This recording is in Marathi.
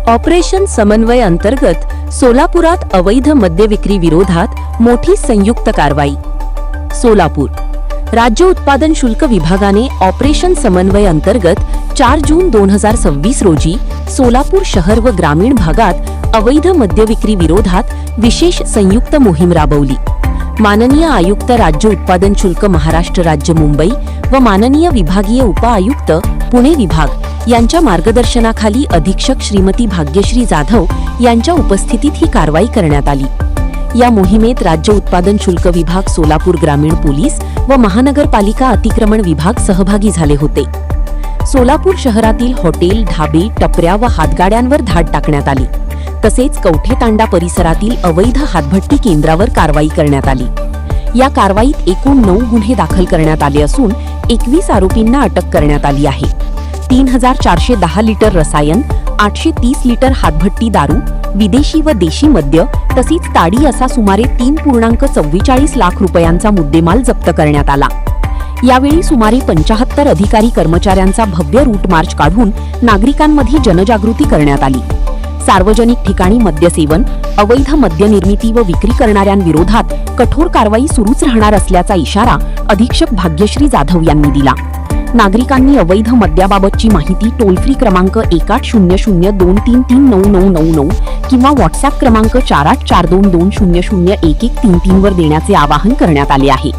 ऑपरेशन समन्वय अंतर्गत सोलापुरात अवैध मद्य विक्री विरोधात मोठी संयुक्त कारवाई। सोलापूर राज्य उत्पादन शुल्क विभागाने ऑपरेशन समन्वय अंतर्गत 4 जून 2026 रोजी सोलापूर शहर व ग्रामीण भागात अवैध मद्य विक्री विरोधात विशेष संयुक्त मोहीम राबवली। माननीय आयुक्त राज्य उत्पादन शुल्क महाराष्ट्र राज्य मुंबई व माननीय विभागीय उप आयुक्त पुणे विभाग यांच्या मार्गदर्शनाखाली अधीक्षक श्रीमती भाग्यश्री जाधव यांच्या उपस्थितीत ही कारवाई करण्यात आली। या मोहिमेत राज्य उत्पादन शुल्क विभाग, सोलापूर ग्रामीण पोलीस व महानगरपालिका अतिक्रमण विभाग सहभागी झाले होते। सोलापूर शहरातील हॉटेल, ढाबे, टपऱ्या व हातगाड्यांवर धाड टाकण्यात आली। तसेच कवठेतांडा परिसरातील अवैध हातभट्टी केंद्रावर कारवाई करण्यात आली। या कारवाईत एकूण 9 गुन्हे दाखल करण्यात आले असून 21 आरोपींना अटक करण्यात आली आहे। 3410 लिटर रसायन, 830 लिटर हातभट्टी दारू, विदेशी व देशी मद्य तसेच ताडी असा सुमारे 3.44 लाख रुपयांचा मुद्देमाल जप्त करण्यात आला। यावेळी सुमारे 75 अधिकारी कर्मचाऱ्यांचा भव्य रूट मार्च काढून नागरिकांमध्ये जनजागृती करण्यात आली। सार्वजनिक ठिकाणी मद्यसेवन, अवैध मद्य निर्मिती व विक्री करणाऱ्यांविरोधात कठोर कारवाई सुरूच राहणार असल्याचा इशारा अधीक्षक भाग्यश्री जाधव यांनी दिला। नागरिकांनी अवैध मद्याबाबतची माहिती टोल फ्री क्रमांक 180023399999 किंवा व्हॉट्सअप क्रमांक 4842200133 वर देण्याचे आवाहन करण्यात आले आहे।